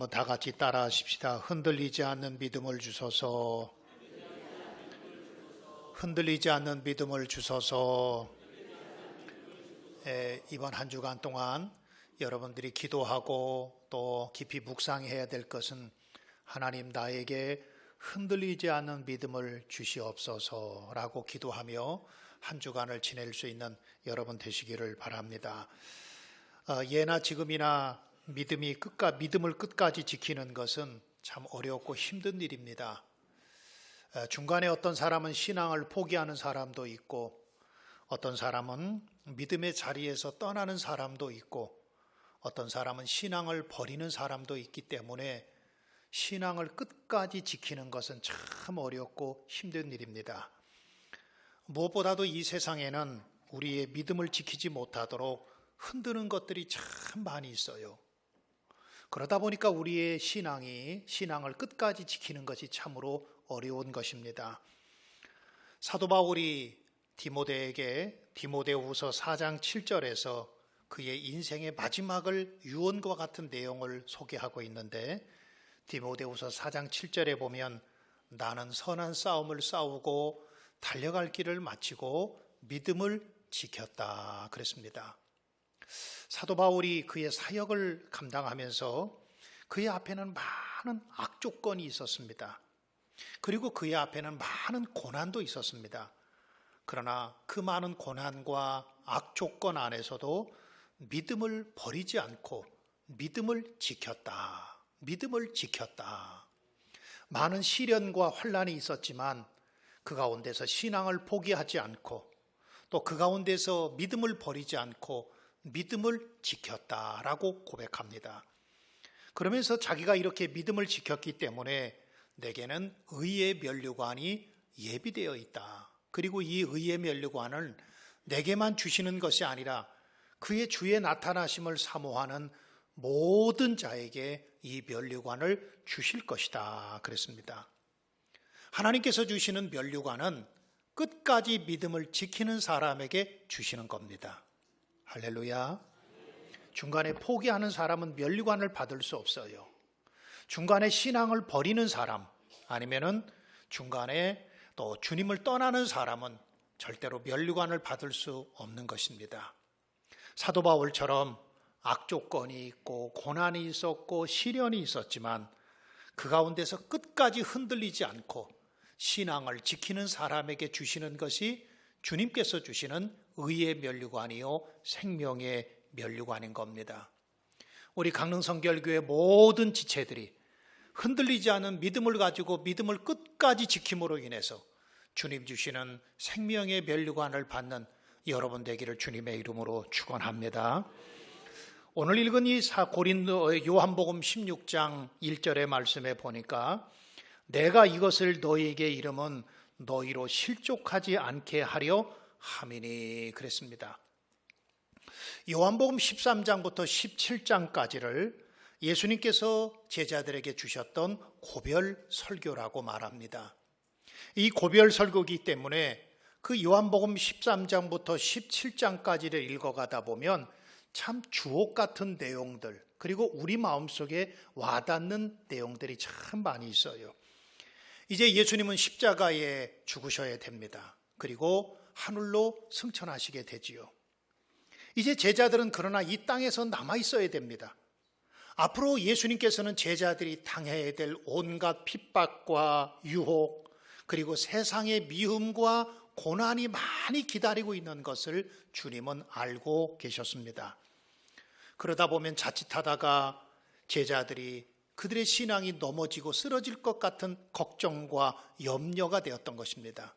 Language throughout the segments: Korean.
한번 다 같이 따라 하십시다. 흔들리지 않는 믿음을 주소서. 흔들리지 않는 믿음을 주소서. 이번 한 주간 동안 여러분들이 기도하고 또 깊이 묵상해야 될 것은 하나님 나에게 흔들리지 않는 믿음을 주시옵소서라고 기도하며 한 주간을 지낼 수 있는 여러분 되시기를 바랍니다. 예나 지금이나 믿음을 끝까지 지키는 것은 참 어렵고 힘든 일입니다. 중간에 어떤 사람은 신앙을 포기하는 사람도 있고 어떤 사람은 믿음의 자리에서 떠나는 사람도 있고 어떤 사람은 신앙을 버리는 사람도 있기 때문에 신앙을 끝까지 지키는 것은 참 어렵고 힘든 일입니다. 무엇보다도 이 세상에는 우리의 믿음을 지키지 못하도록 흔드는 것들이 참 많이 있어요. 그러다 보니까 우리의 신앙을 끝까지 지키는 것이 참으로 어려운 것입니다. 사도 바울이 디모데에게 디모데후서 4장 7절에서 그의 인생의 마지막을 유언과 같은 내용을 소개하고 있는데 디모데후서 4장 7절에 보면 나는 선한 싸움을 싸우고 달려갈 길을 마치고 믿음을 지켰다 그랬습니다. 사도 바울이 그의 사역을 감당하면서 그의 앞에는 많은 악조건이 있었습니다. 그리고 그의 앞에는 많은 고난도 있었습니다. 그러나 그 많은 고난과 악조건 안에서도 믿음을 버리지 않고 믿음을 지켰다. 믿음을 지켰다. 많은 시련과 환난이 있었지만 그 가운데서 신앙을 포기하지 않고 또 그 가운데서 믿음을 버리지 않고 믿음을 지켰다라고 고백합니다. 그러면서 자기가 이렇게 믿음을 지켰기 때문에 내게는 의의 면류관이 예비되어 있다. 그리고 이 의의 면류관을 내게만 주시는 것이 아니라 그의 주의 나타나심을 사모하는 모든 자에게 이 면류관을 주실 것이다 그랬습니다. 하나님께서 주시는 면류관은 끝까지 믿음을 지키는 사람에게 주시는 겁니다. 할렐루야. 중간에 포기하는 사람은 면류관을 받을 수 없어요. 중간에 신앙을 버리는 사람 아니면은 중간에 또 주님을 떠나는 사람은 절대로 면류관을 받을 수 없는 것입니다. 사도 바울처럼 악조건이 있고 고난이 있었고 시련이 있었지만 그 가운데서 끝까지 흔들리지 않고 신앙을 지키는 사람에게 주시는 것이 주님께서 주시는 의의 면류관이요 생명의 면류관인 겁니다. 우리 강릉성결교회 모든 지체들이 흔들리지 않은 믿음을 가지고 믿음을 끝까지 지킴으로 인해서 주님 주시는 생명의 면류관을 받는 여러분 되기를 주님의 이름으로 축원합니다. 오늘 읽은 이 요한복음 16장 1절의 말씀에 보니까 내가 이것을 너희에게 이름은 너희로 실족하지 않게 하려 함이니 그랬습니다. 요한복음 13장부터 17장까지를 예수님께서 제자들에게 주셨던 고별 설교라고 말합니다. 이 고별 설교이기 때문에 그 요한복음 13장부터 17장까지를 읽어가다 보면 참 주옥 같은 내용들 그리고 우리 마음속에 와닿는 내용들이 참 많이 있어요. 이제 예수님은 십자가에 죽으셔야 됩니다. 그리고 하늘로 승천하시게 되지요. 이제 제자들은 그러나 이 땅에서 남아 있어야 됩니다. 앞으로 예수님께서는 제자들이 당해야 될 온갖 핍박과 유혹 그리고 세상의 미움과 고난이 많이 기다리고 있는 것을 주님은 알고 계셨습니다. 그러다 보면 자칫하다가 제자들이 그들의 신앙이 넘어지고 쓰러질 것 같은 걱정과 염려가 되었던 것입니다.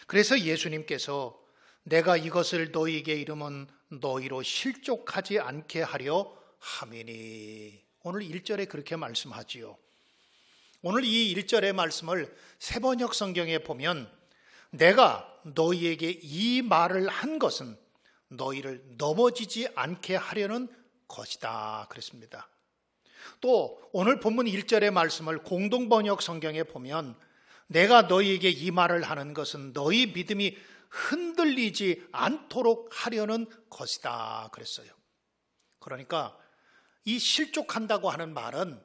그래서 예수님께서 내가 이것을 너희에게 이름은 너희로 실족하지 않게 하려 함이니 오늘 1절에 그렇게 말씀하지요. 오늘 이 1절의 말씀을 세번역 성경에 보면 내가 너희에게 이 말을 한 것은 너희를 넘어지지 않게 하려는 것이다 그랬습니다. 또 오늘 본문 1절의 말씀을 공동번역 성경에 보면 내가 너희에게 이 말을 하는 것은 너희 믿음이 흔들리지 않도록 하려는 것이다 그랬어요. 그러니까 이 실족한다고 하는 말은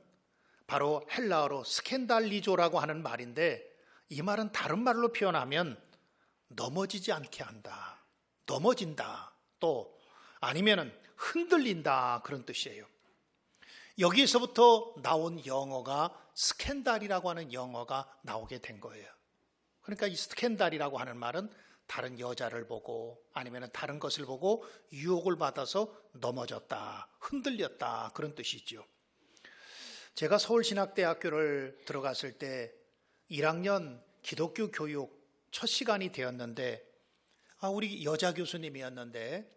바로 헬라어로 스캔달리조라고 하는 말인데, 이 말은 다른 말로 표현하면 넘어지지 않게 한다, 넘어진다, 또 아니면은 흔들린다, 그런 뜻이에요. 여기에서부터 나온 영어가 스캔달이라고 하는 영어가 나오게 된 거예요. 그러니까 이 스캔달이라고 하는 말은 다른 여자를 보고 아니면 다른 것을 보고 유혹을 받아서 넘어졌다, 흔들렸다, 그런 뜻이죠. 제가 서울신학대학교를 들어갔을 때 1학년 기독교 교육 첫 시간이 되었는데, 우리 여자 교수님이었는데,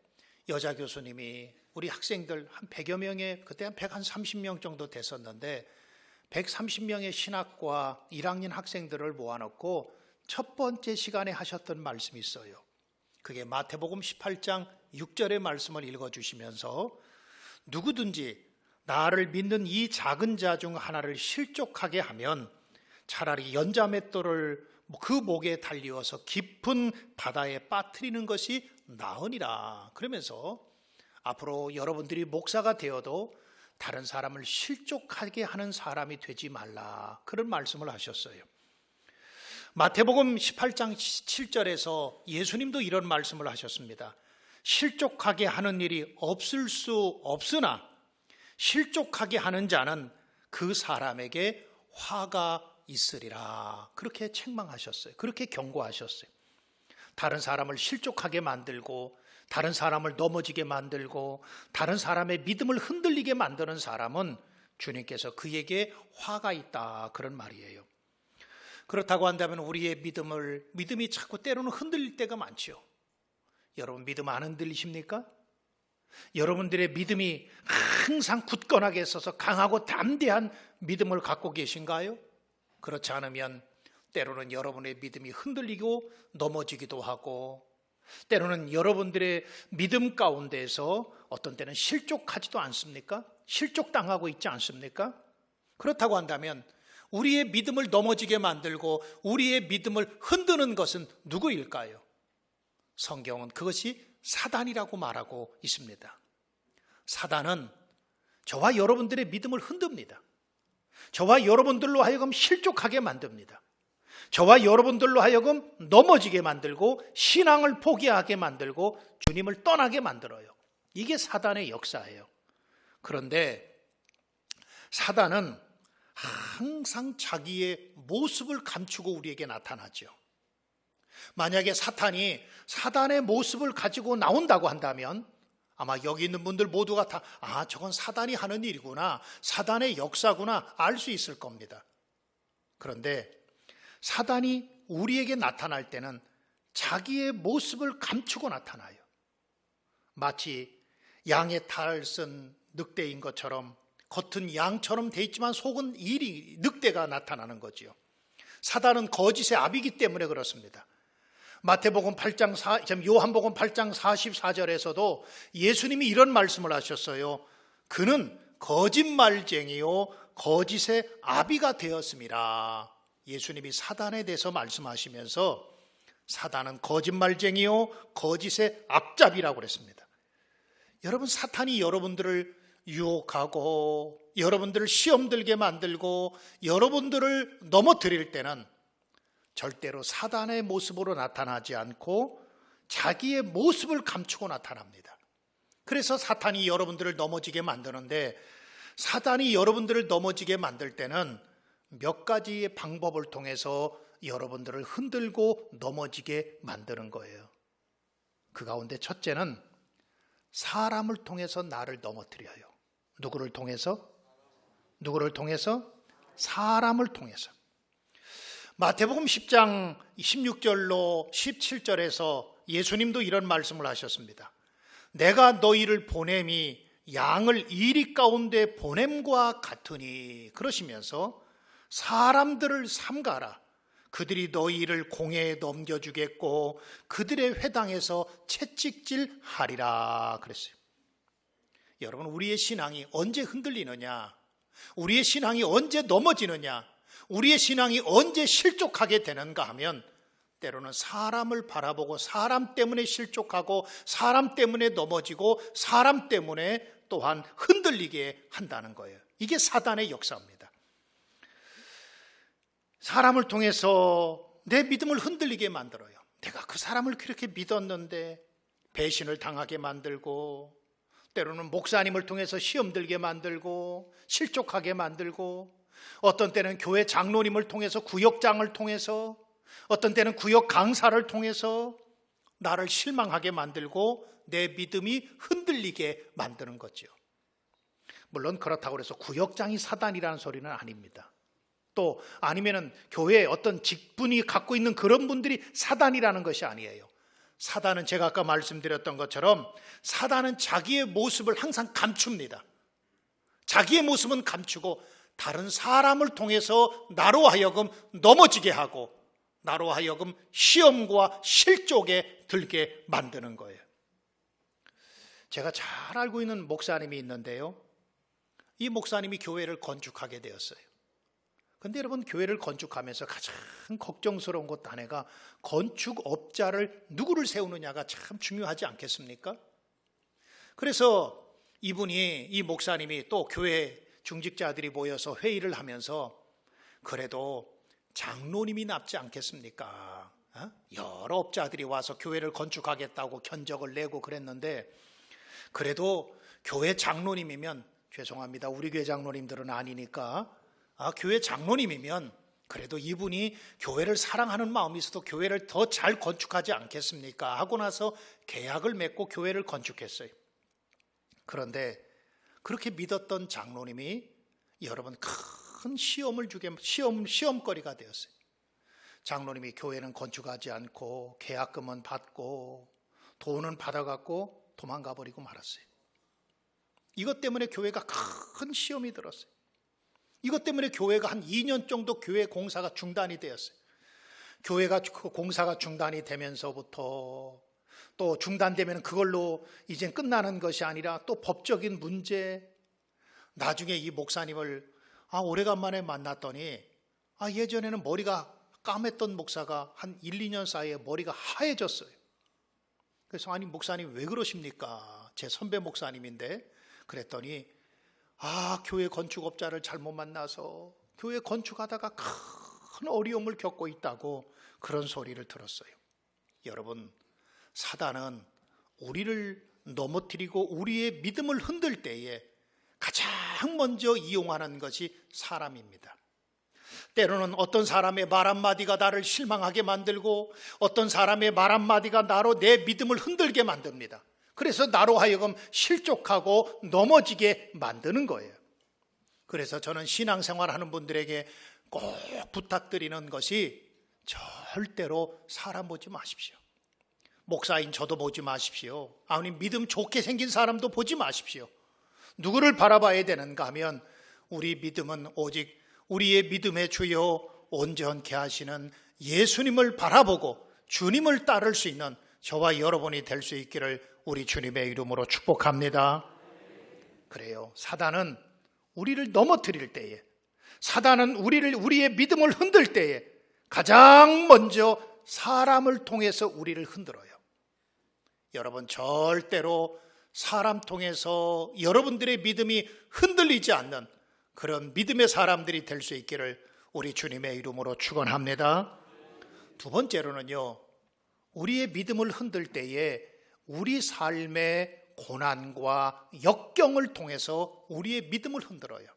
여자 교수님이 우리 학생들 한 100여 명의, 그때 한 130명 정도 됐었는데 130명의 신학과 1학년 학생들을 모아놓고 첫 번째 시간에 하셨던 말씀이 있어요. 그게 마태복음 18장 6절의 말씀을 읽어주시면서, 누구든지 나를 믿는 이 작은 자 중 하나를 실족하게 하면 차라리 연자맷돌을 그 목에 달리어서 깊은 바다에 빠뜨리는 것이 나으니라. 그러면서 앞으로 여러분들이 목사가 되어도 다른 사람을 실족하게 하는 사람이 되지 말라, 그런 말씀을 하셨어요. 마태복음 18장 7절에서 예수님도 이런 말씀을 하셨습니다. 실족하게 하는 일이 없을 수 없으나 실족하게 하는 자는 그 사람에게 화가 있으리라, 그렇게 책망하셨어요. 그렇게 경고하셨어요. 다른 사람을 실족하게 만들고 다른 사람을 넘어지게 만들고 다른 사람의 믿음을 흔들리게 만드는 사람은 주님께서 그에게 화가 있다, 그런 말이에요. 그렇다고 한다면 우리의 믿음이 자꾸 때로는 흔들릴 때가 많죠. 여러분 믿음 안 흔들리십니까? 여러분들의 믿음이 항상 굳건하게 있어서 강하고 담대한 믿음을 갖고 계신가요? 그렇지 않으면 때로는 여러분의 믿음이 흔들리고 넘어지기도 하고, 때로는 여러분들의 믿음 가운데에서 어떤 때는 실족하지도 않습니까? 실족당하고 있지 않습니까? 그렇다고 한다면 우리의 믿음을 넘어지게 만들고 우리의 믿음을 흔드는 것은 누구일까요? 성경은 그것이 사단이라고 말하고 있습니다. 사단은 저와 여러분들의 믿음을 흔듭니다. 저와 여러분들로 하여금 실족하게 만듭니다. 저와 여러분들로 하여금 넘어지게 만들고 신앙을 포기하게 만들고 주님을 떠나게 만들어요. 이게 사단의 역사예요. 그런데 사단은 항상 자기의 모습을 감추고 우리에게 나타나죠. 만약에 사탄이 사단의 모습을 가지고 나온다고 한다면 아마 여기 있는 분들 모두가 다 저건 사단이 하는 일이구나, 사단의 역사구나 알 수 있을 겁니다. 그런데 사단이 우리에게 나타날 때는 자기의 모습을 감추고 나타나요. 마치 양의 탈을 쓴 늑대인 것처럼 겉은 양처럼 돼 있지만 속은 늑대가 나타나는 거지요. 사단은 거짓의 아비이기 때문에 그렇습니다. 요한복음 8장 44절에서도 예수님이 이런 말씀을 하셨어요. 그는 거짓말쟁이요 거짓의 아비가 되었음이라. 예수님이 사단에 대해서 말씀하시면서 사단은 거짓말쟁이요 거짓의 앞잡이라고 그랬습니다. 여러분, 사탄이 여러분들을 유혹하고 여러분들을 시험 들게 만들고 여러분들을 넘어뜨릴 때는 절대로 사단의 모습으로 나타나지 않고 자기의 모습을 감추고 나타납니다. 그래서 사탄이 여러분들을 넘어지게 만드는데, 사단이 여러분들을 넘어지게 만들 때는 몇 가지의 방법을 통해서 여러분들을 흔들고 넘어지게 만드는 거예요. 그 가운데 첫째는 사람을 통해서 나를 넘어뜨려요. 누구를 통해서? 사람을 통해서. 마태복음 10장 16절로 17절에서 예수님도 이런 말씀을 하셨습니다. 내가 너희를 보냄이 양을 이리 가운데 보냄과 같으니, 그러시면서 사람들을 삼가라. 그들이 너희를 공회에 넘겨주겠고 그들의 회당에서 채찍질 하리라 그랬어요. 여러분, 우리의 신앙이 언제 흔들리느냐, 우리의 신앙이 언제 넘어지느냐, 우리의 신앙이 언제 실족하게 되는가 하면 때로는 사람을 바라보고 사람 때문에 실족하고 사람 때문에 넘어지고 사람 때문에 또한 흔들리게 한다는 거예요. 이게 사단의 역사입니다. 사람을 통해서 내 믿음을 흔들리게 만들어요. 내가 그 사람을 그렇게 믿었는데 배신을 당하게 만들고, 때로는 목사님을 통해서 시험 들게 만들고 실족하게 만들고, 어떤 때는 교회 장로님을 통해서, 구역장을 통해서, 어떤 때는 구역 강사를 통해서 나를 실망하게 만들고 내 믿음이 흔들리게 만드는 거죠. 물론 그렇다고 해서 구역장이 사단이라는 소리는 아닙니다. 또 아니면은 교회에 어떤 직분이 갖고 있는 그런 분들이 사단이라는 것이 아니에요. 사단은 제가 아까 말씀드렸던 것처럼 사단은 자기의 모습을 항상 감춥니다. 자기의 모습은 감추고 다른 사람을 통해서 나로 하여금 넘어지게 하고 나로 하여금 시험과 실족에 들게 만드는 거예요. 제가 잘 알고 있는 목사님이 있는데요. 이 목사님이 교회를 건축하게 되었어요. 근데 여러분, 교회를 건축하면서 가장 걱정스러운 것 하나가 건축업자를 누구를 세우느냐가 참 중요하지 않겠습니까? 그래서 이 목사님이 또 교회 중직자들이 모여서 회의를 하면서 그래도 장로님이 낫지 않겠습니까? 여러 업자들이 와서 교회를 건축하겠다고 견적을 내고 그랬는데, 그래도 교회 장로님이면, 죄송합니다, 우리 교회 장로님들은 아니니까, 교회 장로님이면 그래도 이분이 교회를 사랑하는 마음이 있어도 교회를 더 잘 건축하지 않겠습니까? 하고 나서 계약을 맺고 교회를 건축했어요. 그런데 그렇게 믿었던 장로님이 여러분 큰 시험거리가 되었어요. 장로님이 교회는 건축하지 않고 계약금은 받고 돈은 받아갖고 도망가 버리고 말았어요. 이것 때문에 교회가 큰 시험이 들었어요. 이것 때문에 교회가 한 2년 정도 교회 공사가 중단이 되었어요. 교회가 공사가 중단이 되면서부터 또 중단되면 그걸로 이젠 끝나는 것이 아니라 또 법적인 문제, 나중에 이 목사님을 오래간만에 만났더니 예전에는 머리가 까맸던 목사가 한 1, 2년 사이에 머리가 하얘졌어요. 그래서 목사님 왜 그러십니까? 제 선배 목사님인데. 그랬더니 교회 건축업자를 잘못 만나서 교회 건축하다가 큰 어려움을 겪고 있다고 그런 소리를 들었어요. 여러분, 사단은 우리를 넘어뜨리고 우리의 믿음을 흔들 때에 가장 먼저 이용하는 것이 사람입니다. 때로는 어떤 사람의 말 한마디가 나를 실망하게 만들고 어떤 사람의 말 한마디가 나로 내 믿음을 흔들게 만듭니다. 그래서 나로 하여금 실족하고 넘어지게 만드는 거예요. 그래서 저는 신앙생활하는 분들에게 꼭 부탁드리는 것이 절대로 사람 보지 마십시오. 목사인 저도 보지 마십시오. 믿음 좋게 생긴 사람도 보지 마십시오. 누구를 바라봐야 되는가 하면 우리 믿음은 오직 우리의 믿음의 주요 온전케 하시는 예수님을 바라보고 주님을 따를 수 있는 저와 여러분이 될 수 있기를 우리 주님의 이름으로 축복합니다. 그래요. 사단은 우리를 넘어뜨릴 때에, 사단은 우리의 믿음을 흔들 때에 가장 먼저 사람을 통해서 우리를 흔들어요. 여러분, 절대로 사람 통해서 여러분들의 믿음이 흔들리지 않는 그런 믿음의 사람들이 될 수 있기를 우리 주님의 이름으로 축원합니다. 두 번째로는요, 우리의 믿음을 흔들 때에 우리 삶의 고난과 역경을 통해서 우리의 믿음을 흔들어요.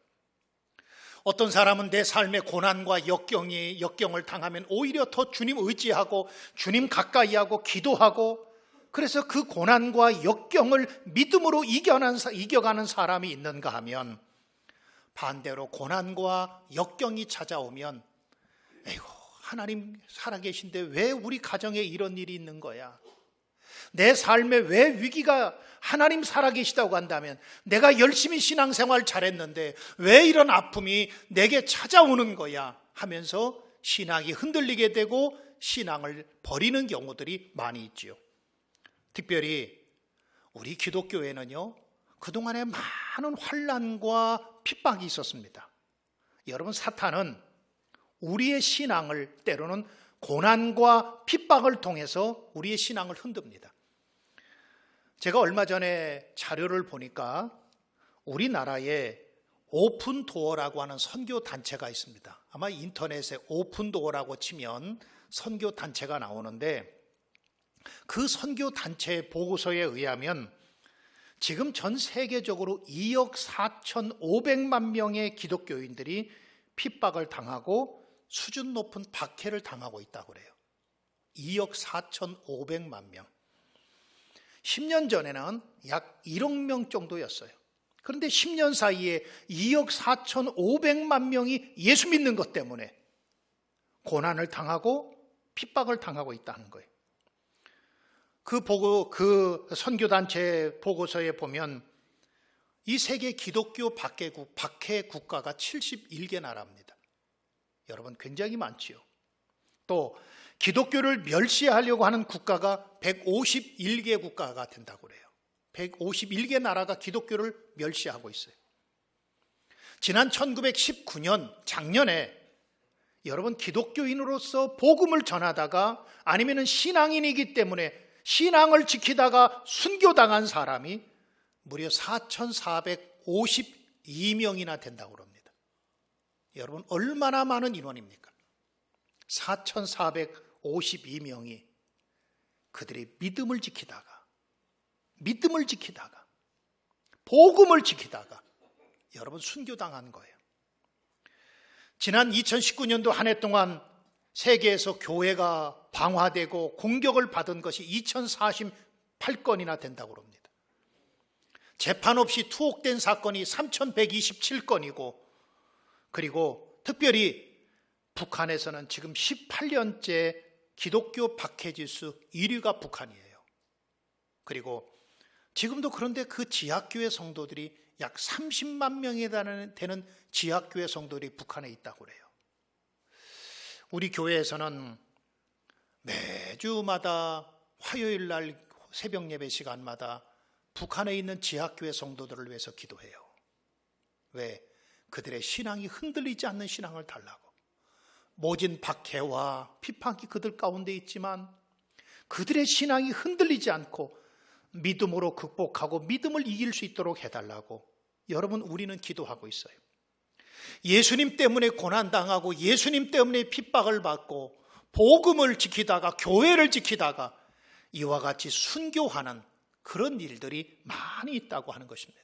어떤 사람은 내 삶의 고난과 역경을 당하면 오히려 더 주님 의지하고 주님 가까이하고 기도하고, 그래서 그 고난과 역경을 믿음으로 이겨가는 사람이 있는가 하면, 반대로 고난과 역경이 찾아오면 에이고, 하나님 살아계신데 왜 우리 가정에 이런 일이 있는 거야? 내 삶에 왜 위기가, 하나님 살아계시다고 한다면 내가 열심히 신앙생활 잘했는데 왜 이런 아픔이 내게 찾아오는 거야? 하면서 신앙이 흔들리게 되고 신앙을 버리는 경우들이 많이 있죠. 특별히 우리 기독교회는요, 그동안에 많은 환난과 핍박이 있었습니다. 여러분, 사탄은 우리의 신앙을 때로는 고난과 핍박을 통해서 우리의 신앙을 흔듭니다. 제가 얼마 전에 자료를 보니까 우리나라에 오픈도어라고 하는 선교 단체가 있습니다. 아마 인터넷에 오픈도어라고 치면 선교 단체가 나오는데, 그 선교 단체의 보고서에 의하면 지금 전 세계적으로 2억 4,500만 명의 기독교인들이 핍박을 당하고 수준 높은 박해를 당하고 있다고 그래요. 2억 4,500만 명. 10년 전에는 약 1억 명 정도였어요. 그런데 10년 사이에 2억 4,500만 명이 예수 믿는 것 때문에 고난을 당하고 핍박을 당하고 있다는 거예요. 그 선교단체 보고서에 보면 이 세계 기독교 박해 국가가 71개 나라입니다. 여러분, 굉장히 많지요. 또 기독교를 멸시하려고 하는 국가가 151개 국가가 된다고 그래요. 151개 나라가 기독교를 멸시하고 있어요. 지난 1919년 작년에 여러분, 기독교인으로서 복음을 전하다가 아니면 신앙인이기 때문에 신앙을 지키다가 순교당한 사람이 무려 4,452명이나 된다고 합니다. 여러분, 얼마나 많은 인원입니까? 4,452명이 그들이 믿음을 지키다가 복음을 지키다가 여러분 순교당한 거예요. 지난 2019년도 한 해 동안 세계에서 교회가 방화되고 공격을 받은 것이 2,048건이나 된다고 합니다. 재판 없이 투옥된 사건이 3,127건이고, 그리고 특별히 북한에서는 지금 18년째 기독교 박해지수 1위가 북한이에요. 그리고 지금도 그런데 그 지하교회 성도들이 약 30만 명에 되는 지하교회 성도들이 북한에 있다고 그래요. 우리 교회에서는 매주마다 화요일 날 새벽 예배 시간마다 북한에 있는 지하교회 성도들을 위해서 기도해요. 왜? 그들의 신앙이 흔들리지 않는 신앙을 달라고. 모진 박해와 핍박이 그들 가운데 있지만 그들의 신앙이 흔들리지 않고 믿음으로 극복하고 믿음을 이길 수 있도록 해달라고 여러분, 우리는 기도하고 있어요. 예수님 때문에 고난당하고 예수님 때문에 핍박을 받고 복음을 지키다가 교회를 지키다가 이와 같이 순교하는 그런 일들이 많이 있다고 하는 것입니다.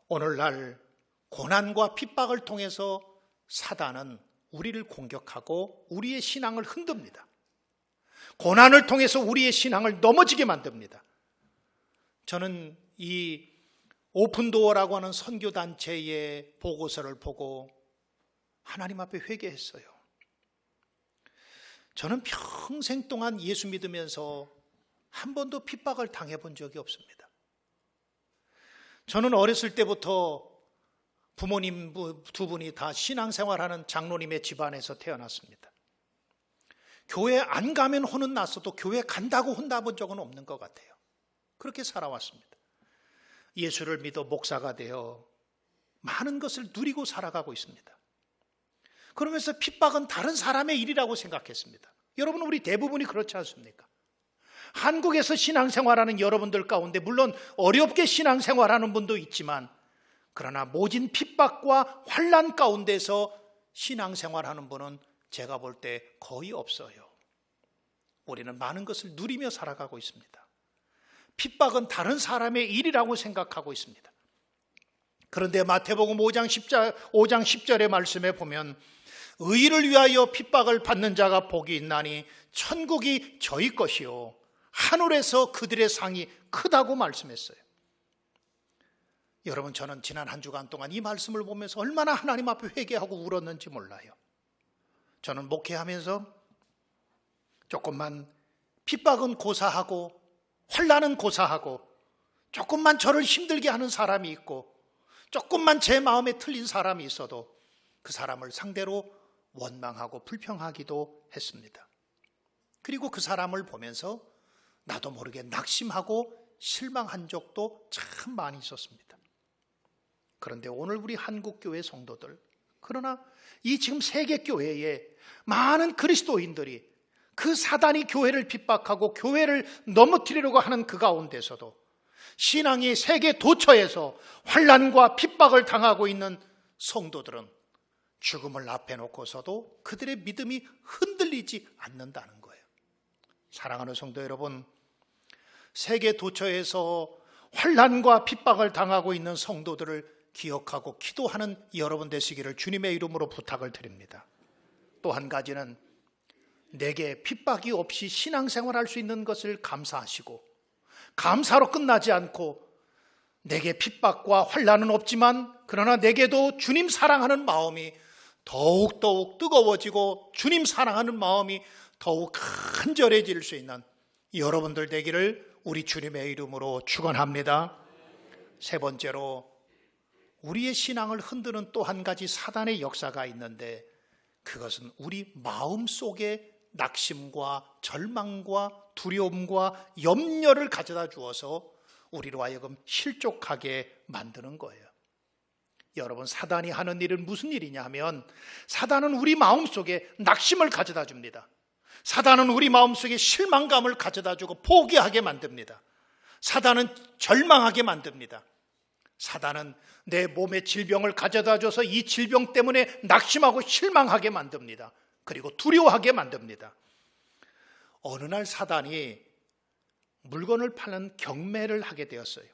오늘날 고난과 핍박을 통해서 사단은 우리를 공격하고 우리의 신앙을 흔듭니다. 고난을 통해서 우리의 신앙을 넘어지게 만듭니다. 저는 이 오픈도어라고 하는 선교단체의 보고서를 보고 하나님 앞에 회개했어요. 저는 평생 동안 예수 믿으면서 한 번도 핍박을 당해본 적이 없습니다. 저는 어렸을 때부터 부모님 두 분이 다 신앙생활하는 장로님의 집안에서 태어났습니다. 교회 안 가면 혼은 났어도 교회 간다고 혼나본 적은 없는 것 같아요. 그렇게 살아왔습니다. 예수를 믿어 목사가 되어 많은 것을 누리고 살아가고 있습니다. 그러면서 핍박은 다른 사람의 일이라고 생각했습니다. 여러분, 우리 대부분이 그렇지 않습니까? 한국에서 신앙생활하는 여러분들 가운데 물론 어렵게 신앙생활하는 분도 있지만, 그러나 모진 핍박과 환난 가운데서 신앙생활하는 분은 제가 볼 때 거의 없어요. 우리는 많은 것을 누리며 살아가고 있습니다. 핍박은 다른 사람의 일이라고 생각하고 있습니다. 그런데 마태복음 5장 10절의 말씀에 보면 의를 위하여 핍박을 받는 자가 복이 있나니 천국이 저희 것이요 하늘에서 그들의 상이 크다고 말씀했어요. 여러분, 저는 지난 한 주간 동안 이 말씀을 보면서 얼마나 하나님 앞에 회개하고 울었는지 몰라요. 저는 목회하면서 조금만 핍박은 고사하고 환난은 고사하고 조금만 저를 힘들게 하는 사람이 있고 조금만 제 마음에 틀린 사람이 있어도 그 사람을 상대로 원망하고 불평하기도 했습니다. 그리고 그 사람을 보면서 나도 모르게 낙심하고 실망한 적도 참 많이 있었습니다. 그런데 오늘 우리 한국교회 성도들, 그러나 이 지금 세계교회에 많은 그리스도인들이 그 사단이 교회를 핍박하고 교회를 넘어뜨리려고 하는 그 가운데서도 신앙이 세계 도처에서 환난과 핍박을 당하고 있는 성도들은 죽음을 앞에 놓고서도 그들의 믿음이 흔들리지 않는다는 거예요. 사랑하는 성도 여러분, 세계 도처에서 환난과 핍박을 당하고 있는 성도들을 기억하고 기도하는 여러분 되시기를 주님의 이름으로 부탁을 드립니다. 또 한 가지는 내게 핍박이 없이 신앙생활할 수 있는 것을 감사하시고, 감사로 끝나지 않고 내게 핍박과 환난은 없지만 그러나 내게도 주님 사랑하는 마음이 더욱더욱 뜨거워지고 주님 사랑하는 마음이 더욱 간절해질 수 있는 여러분들 되기를 우리 주님의 이름으로 축원합니다. 세 번째로, 우리의 신앙을 흔드는 또 한 가지 사단의 역사가 있는데, 그것은 우리 마음속에 낙심과 절망과 두려움과 염려를 가져다 주어서 우리로 하여금 실족하게 만드는 거예요. 여러분, 사단이 하는 일은 무슨 일이냐 하면, 사단은 우리 마음속에 낙심을 가져다 줍니다. 사단은 우리 마음속에 실망감을 가져다 주고 포기하게 만듭니다. 사단은 절망하게 만듭니다. 사단은 내 몸에 질병을 가져다 줘서 이 질병 때문에 낙심하고 실망하게 만듭니다. 그리고 두려워하게 만듭니다. 어느 날 사단이 물건을 파는 경매를 하게 되었어요.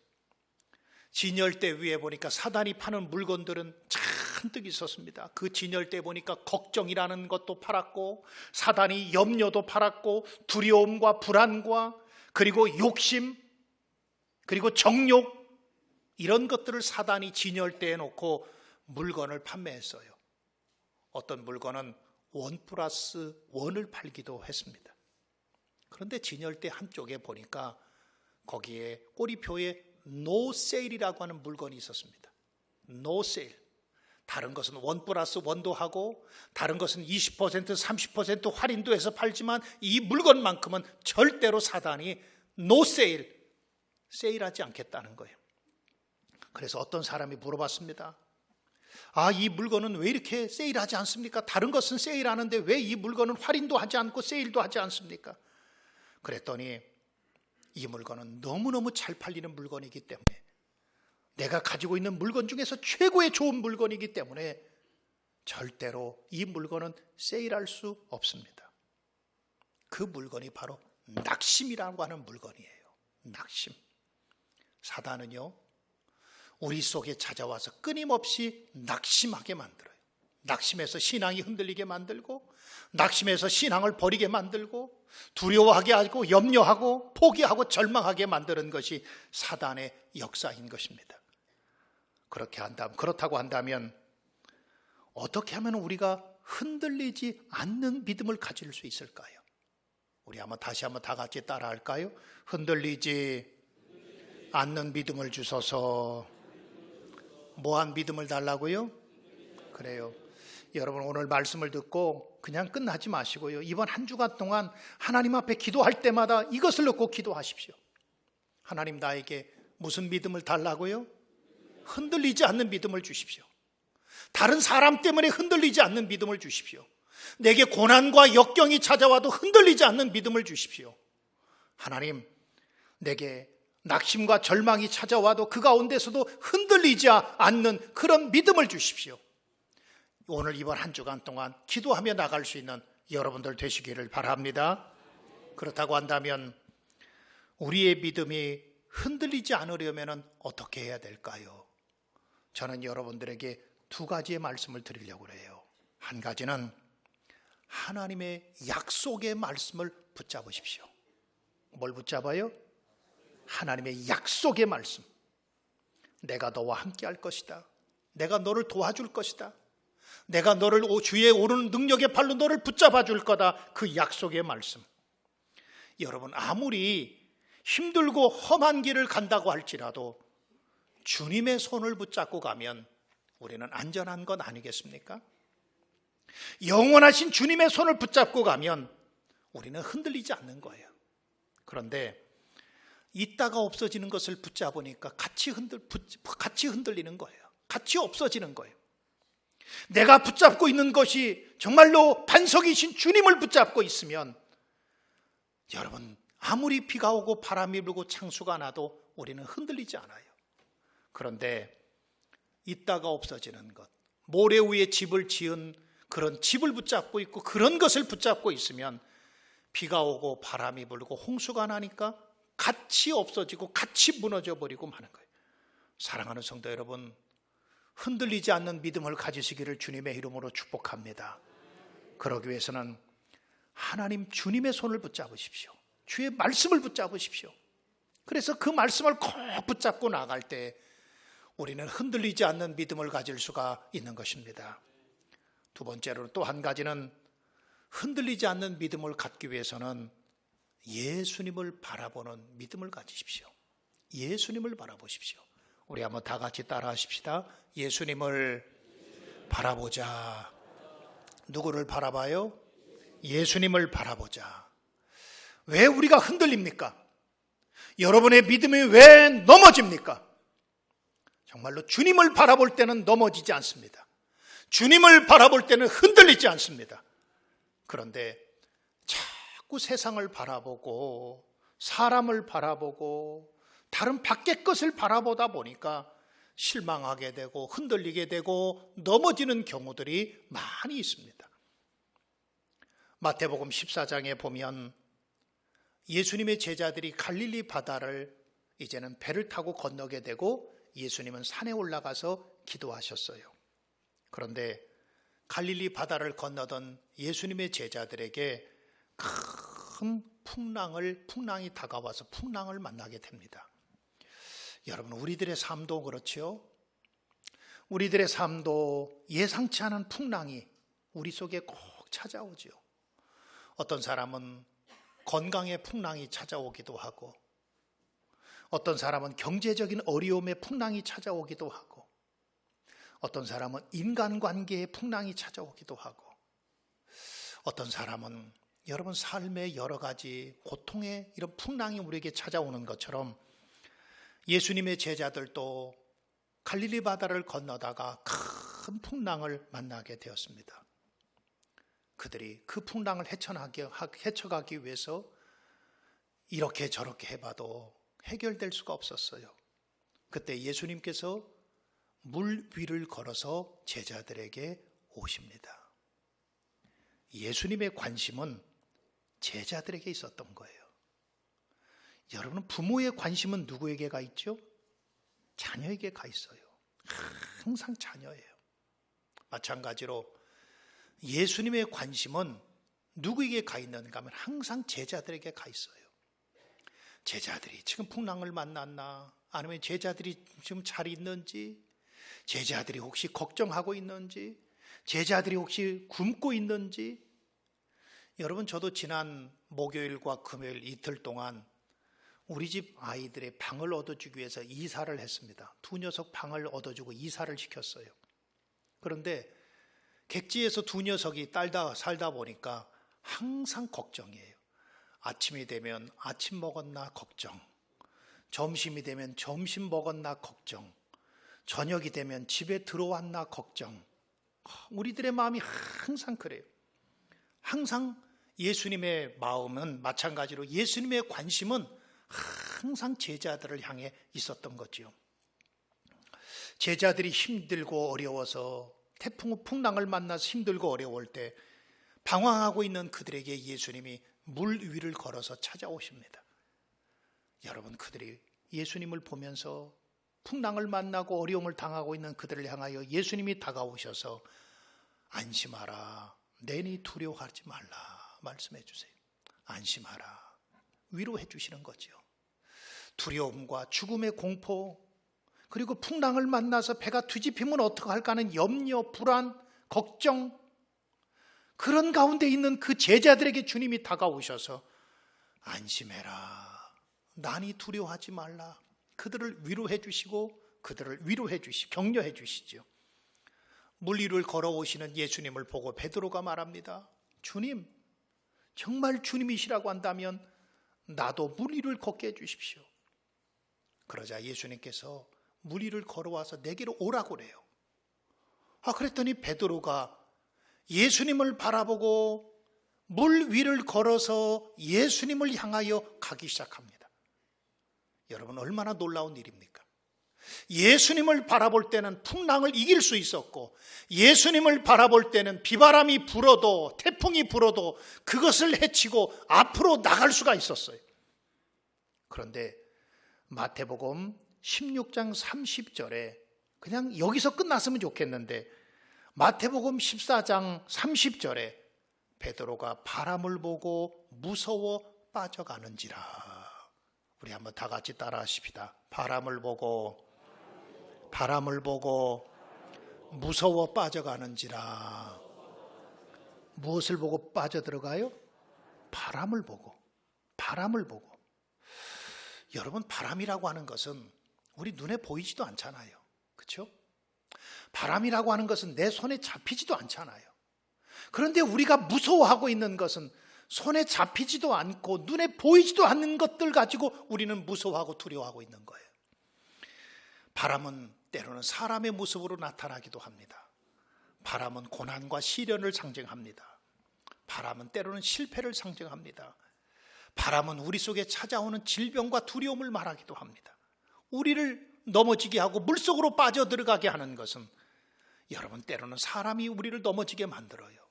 진열대 위에 보니까 사단이 파는 물건들은 잔뜩 있었습니다. 그 진열대 보니까 걱정이라는 것도 팔았고, 사단이 염려도 팔았고, 두려움과 불안과 그리고 욕심, 그리고 정욕, 이런 것들을 사단이 진열대에 놓고 물건을 판매했어요. 어떤 물건은 1+1을 팔기도 했습니다. 그런데 진열대 한쪽에 보니까 거기에 꼬리표에 No sale이라고 하는 물건이 있었습니다. No sale. 다른 것은 1+1도 하고, 다른 것은 20%, 30% 할인도 해서 팔지만 이 물건만큼은 절대로 사단이 No sale, 세일하지 않겠다는 거예요. 그래서 어떤 사람이 물어봤습니다. 이 물건은 왜 이렇게 세일하지 않습니까? 다른 것은 세일하는데 왜 이 물건은 할인도 하지 않고 세일도 하지 않습니까? 그랬더니 이 물건은 너무너무 잘 팔리는 물건이기 때문에, 내가 가지고 있는 물건 중에서 최고의 좋은 물건이기 때문에 절대로 이 물건은 세일할 수 없습니다. 그 물건이 바로 낙심이라고 하는 물건이에요. 낙심. 사단은요, 우리 속에 찾아와서 끊임없이 낙심하게 만들어요. 낙심해서 신앙이 흔들리게 만들고, 낙심해서 신앙을 버리게 만들고, 두려워하게 하고, 염려하고, 포기하고, 절망하게 만드는 것이 사단의 역사인 것입니다. 그렇다고 한다면 어떻게 하면 우리가 흔들리지 않는 믿음을 가질 수 있을까요? 우리 다시 한번 다 같이 따라 할까요? 흔들리지 않는 믿음을 주소서. 뭐한 믿음을 달라고요? 그래요. 여러분, 오늘 말씀을 듣고 그냥 끝나지 마시고요, 이번 한 주간 동안 하나님 앞에 기도할 때마다 이것을 놓고 기도하십시오. 하나님, 나에게 무슨 믿음을 달라고요? 흔들리지 않는 믿음을 주십시오. 다른 사람 때문에 흔들리지 않는 믿음을 주십시오. 내게 고난과 역경이 찾아와도 흔들리지 않는 믿음을 주십시오. 하나님, 내게 낙심과 절망이 찾아와도 그 가운데서도 흔들리지 않는 그런 믿음을 주십시오. 오늘 이번 한 주간 동안 기도하며 나갈 수 있는 여러분들 되시기를 바랍니다. 그렇다고 한다면 우리의 믿음이 흔들리지 않으려면 어떻게 해야 될까요? 저는 여러분들에게 두 가지의 말씀을 드리려고 해요. 한 가지는 하나님의 약속의 말씀을 붙잡으십시오. 뭘 붙잡아요? 하나님의 약속의 말씀. 내가 너와 함께 할 것이다. 내가 너를 도와줄 것이다. 내가 너를 주위에 오르는 능력의 발로 너를 붙잡아 줄 거다. 그 약속의 말씀. 여러분, 아무리 힘들고 험한 길을 간다고 할지라도 주님의 손을 붙잡고 가면 우리는 안전한 건 아니겠습니까? 영원하신 주님의 손을 붙잡고 가면 우리는 흔들리지 않는 거예요. 그런데 있다가 없어지는 것을 붙잡으니까 같이 흔들리는 거예요. 같이 없어지는 거예요. 내가 붙잡고 있는 것이 정말로 반석이신 주님을 붙잡고 있으면 여러분, 아무리 비가 오고 바람이 불고 창수가 나도 우리는 흔들리지 않아요. 그런데 있다가 없어지는 것, 모래 위에 집을 지은 그런 집을 붙잡고 있고 그런 것을 붙잡고 있으면 비가 오고 바람이 불고 홍수가 나니까 같이 없어지고 같이 무너져 버리고 마는 거예요. 사랑하는 성도 여러분, 흔들리지 않는 믿음을 가지시기를 주님의 이름으로 축복합니다. 그러기 위해서는 하나님 주님의 손을 붙잡으십시오. 주의 말씀을 붙잡으십시오. 그래서 그 말씀을 꼭 붙잡고 나갈 때 우리는 흔들리지 않는 믿음을 가질 수가 있는 것입니다. 두 번째로 또 한 가지는 흔들리지 않는 믿음을 갖기 위해서는 예수님을 바라보는 믿음을 가지십시오. 예수님을 바라보십시오. 우리 한번 다 같이 따라 하십시다. 예수님을 바라보자. 누구를 바라봐요? 예수님을 바라보자. 왜 우리가 흔들립니까? 여러분의 믿음이 왜 넘어집니까? 정말로 주님을 바라볼 때는 넘어지지 않습니다. 주님을 바라볼 때는 흔들리지 않습니다. 그런데 자꾸 세상을 바라보고 사람을 바라보고 다른 밖의 것을 바라보다 보니까 실망하게 되고 흔들리게 되고 넘어지는 경우들이 많이 있습니다. 마태복음 14장에 보면 예수님의 제자들이 갈릴리 바다를 이제는 배를 타고 건너게 되고 예수님은 산에 올라가서 기도하셨어요. 그런데 갈릴리 바다를 건너던 예수님의 제자들에게 큰 풍랑이 다가와서 풍랑을 만나게 됩니다. 여러분, 우리들의 삶도 그렇지요. 우리들의 삶도 예상치 않은 풍랑이 우리 속에 꼭 찾아오지요. 어떤 사람은 건강의 풍랑이 찾아오기도 하고, 어떤 사람은 경제적인 어려움의 풍랑이 찾아오기도 하고, 어떤 사람은 인간관계의 풍랑이 찾아오기도 하고, 어떤 사람은 여러분 삶의 여러 가지 고통의 이런 풍랑이 우리에게 찾아오는 것처럼 예수님의 제자들도 갈릴리 바다를 건너다가 큰 풍랑을 만나게 되었습니다. 그들이 그 풍랑을 헤쳐가기 위해서 이렇게 저렇게 해봐도 해결될 수가 없었어요. 그때 예수님께서 물 위를 걸어서 제자들에게 오십니다. 예수님의 관심은 제자들에게 있었던 거예요. 여러분, 부모의 관심은 누구에게 가 있죠? 자녀에게 가 있어요. 항상 자녀예요. 마찬가지로 예수님의 관심은 누구에게 가 있는가 하면 항상 제자들에게 가 있어요. 제자들이 지금 풍랑을 만났나? 아니면 제자들이 지금 잘 있는지? 제자들이 혹시 걱정하고 있는지? 제자들이 혹시 굶고 있는지? 여러분, 저도 지난 목요일과 금요일 이틀 동안 우리 집 아이들의 방을 얻어주기 위해서 이사를 했습니다. 두 녀석 방을 얻어주고 이사를 시켰어요. 그런데 객지에서 두 녀석이 살다 보니까 항상 걱정이에요. 아침이 되면 아침 먹었나 걱정, 점심이 되면 점심 먹었나 걱정, 저녁이 되면 집에 들어왔나 걱정. 우리들의 마음이 항상 그래요. 항상 예수님의 마음은 마찬가지로 예수님의 관심은 항상 제자들을 향해 있었던 거죠. 제자들이 힘들고 어려워서 태풍 풍랑을 만나서 힘들고 어려울 때 방황하고 있는 그들에게 예수님이 물 위를 걸어서 찾아오십니다. 여러분, 그들이 예수님을 보면서 풍랑을 만나고 어려움을 당하고 있는 그들을 향하여 예수님이 다가오셔서 안심하라, 내니 두려워하지 말라 말씀해 주세요. 안심하라, 위로해 주시는 거죠. 두려움과 죽음의 공포, 그리고 풍랑을 만나서 배가 뒤집히면 어떡할까 하는 염려, 불안, 걱정, 그런 가운데 있는 그 제자들에게 주님이 다가오셔서 안심해라, 난이 두려워하지 말라, 그들을 위로해 주시고 그들을 위로해 주시고 격려해 주시죠. 물 위를 걸어오시는 예수님을 보고 베드로가 말합니다. 주님, 정말 주님이시라고 한다면 나도 물 위를 걷게 해주십시오. 그러자 예수님께서 물 위를 걸어와서 내게로 오라고 그래요. 그랬더니 베드로가 예수님을 바라보고 물 위를 걸어서 예수님을 향하여 가기 시작합니다. 여러분, 얼마나 놀라운 일입니까? 예수님을 바라볼 때는 풍랑을 이길 수 있었고, 예수님을 바라볼 때는 비바람이 불어도, 태풍이 불어도 그것을 헤치고 앞으로 나갈 수가 있었어요. 그런데 마태복음 16장 30절에 그냥 여기서 끝났으면 좋겠는데, 마태복음 14장 30절에 베드로가 바람을 보고 무서워 빠져가는지라. 우리 한번 다 같이 따라 하십시다. 바람을 보고 무서워 빠져가는지라. 무엇을 보고 빠져들어가요? 바람을 보고. 여러분, 바람이라고 하는 것은 우리 눈에 보이지도 않잖아요. 그렇죠? 바람이라고 하는 것은 내 손에 잡히지도 않잖아요. 그런데 우리가 무서워하고 있는 것은 손에 잡히지도 않고 눈에 보이지도 않는 것들 가지고 우리는 무서워하고 두려워하고 있는 거예요. 바람은 때로는 사람의 모습으로 나타나기도 합니다. 바람은 고난과 시련을 상징합니다. 바람은 때로는 실패를 상징합니다. 바람은 우리 속에 찾아오는 질병과 두려움을 말하기도 합니다. 우리를 넘어지게 하고 물속으로 빠져들어가게 하는 것은 여러분, 때로는 사람이 우리를 넘어지게 만들어요.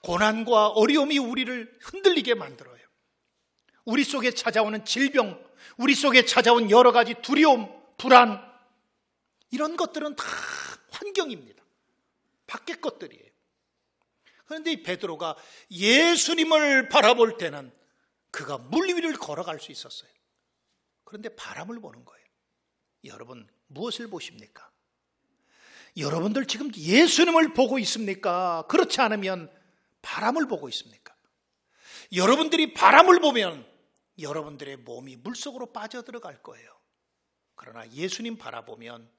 고난과 어려움이 우리를 흔들리게 만들어요. 우리 속에 찾아오는 질병, 우리 속에 찾아온 여러 가지 두려움, 불안, 이런 것들은 다 환경입니다. 밖의 것들이에요. 그런데 이 베드로가 예수님을 바라볼 때는 그가 물 위를 걸어갈 수 있었어요. 그런데 바람을 보는 거예요. 여러분, 무엇을 보십니까? 여러분들 지금 예수님을 보고 있습니까? 그렇지 않으면 바람을 보고 있습니까? 여러분들이 바람을 보면 여러분들의 몸이 물속으로 빠져들어갈 거예요. 그러나 예수님 바라보면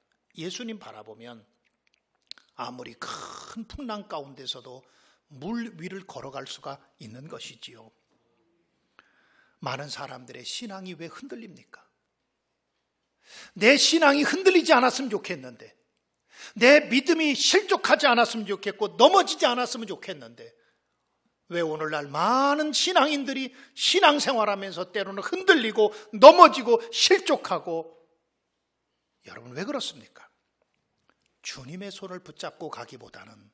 아무리 큰 풍랑 가운데서도 물 위를 걸어갈 수가 있는 것이지요. 많은 사람들의 신앙이 왜 흔들립니까? 내 신앙이 흔들리지 않았으면 좋겠는데, 내 믿음이 실족하지 않았으면 좋겠고 넘어지지 않았으면 좋겠는데, 왜 오늘날 많은 신앙인들이 신앙생활하면서 때로는 흔들리고 넘어지고 실족하고, 여러분 왜 그렇습니까? 주님의 손을 붙잡고 가기보다는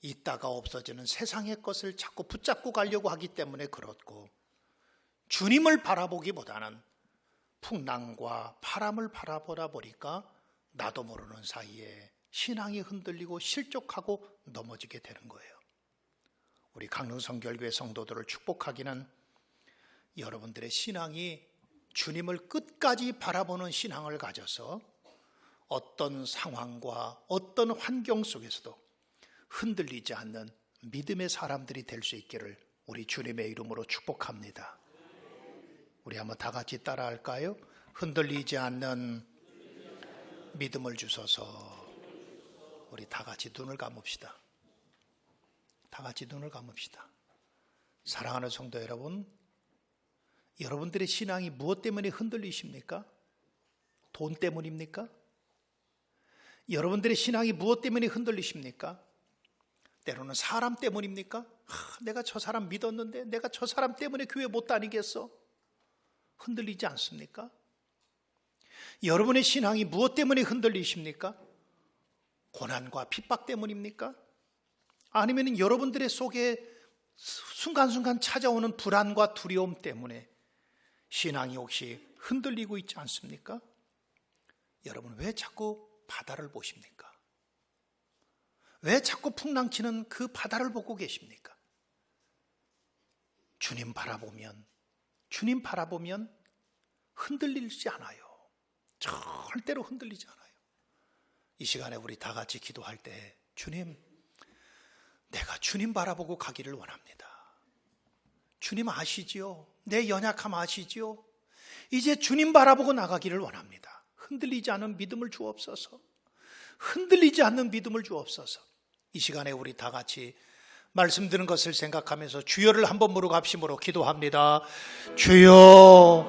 있다가 없어지는 세상의 것을 자꾸 붙잡고 가려고 하기 때문에 그렇고, 주님을 바라보기보다는 풍랑과 바람을 바라보다 보니까 나도 모르는 사이에 신앙이 흔들리고 실족하고 넘어지게 되는 거예요. 우리 강릉성결교회 성도들을 축복하기는 여러분들의 신앙이 주님을 끝까지 바라보는 신앙을 가져서 어떤 상황과 어떤 환경 속에서도 흔들리지 않는 믿음의 사람들이 될 수 있기를 우리 주님의 이름으로 축복합니다. 우리 한번 다 같이 따라할까요? 흔들리지 않는 믿음을 주소서. 우리 다 같이 눈을 감읍시다. 다 같이 눈을 감읍시다. 사랑하는 성도 여러분, 여러분들의 신앙이 무엇 때문에 흔들리십니까? 돈 때문입니까? 여러분들의 신앙이 무엇 때문에 흔들리십니까? 때로는 사람 때문입니까? 내가 저 사람 믿었는데 내가 저 사람 때문에 교회 못 다니겠어? 흔들리지 않습니까? 여러분의 신앙이 무엇 때문에 흔들리십니까? 고난과 핍박 때문입니까? 아니면 여러분들의 속에 순간순간 찾아오는 불안과 두려움 때문에 신앙이 혹시 흔들리고 있지 않습니까? 여러분, 왜 자꾸 바다를 보십니까? 왜 자꾸 풍랑치는 그 바다를 보고 계십니까? 주님 바라보면 흔들리지 않아요. 절대로 흔들리지 않아요. 이 시간에 우리 다 같이 기도할 때, 주님, 내가 주님 바라보고 가기를 원합니다. 주님 아시지요? 내 연약함 아시지요? 이제 주님 바라보고 나가기를 원합니다. 흔들리지 않는 믿음을 주옵소서. 흔들리지 않는 믿음을 주옵소서. 이 시간에 우리 다 같이 말씀 드는 것을 생각하면서 주여를 한번 물어갑심으로 기도합니다. 주여.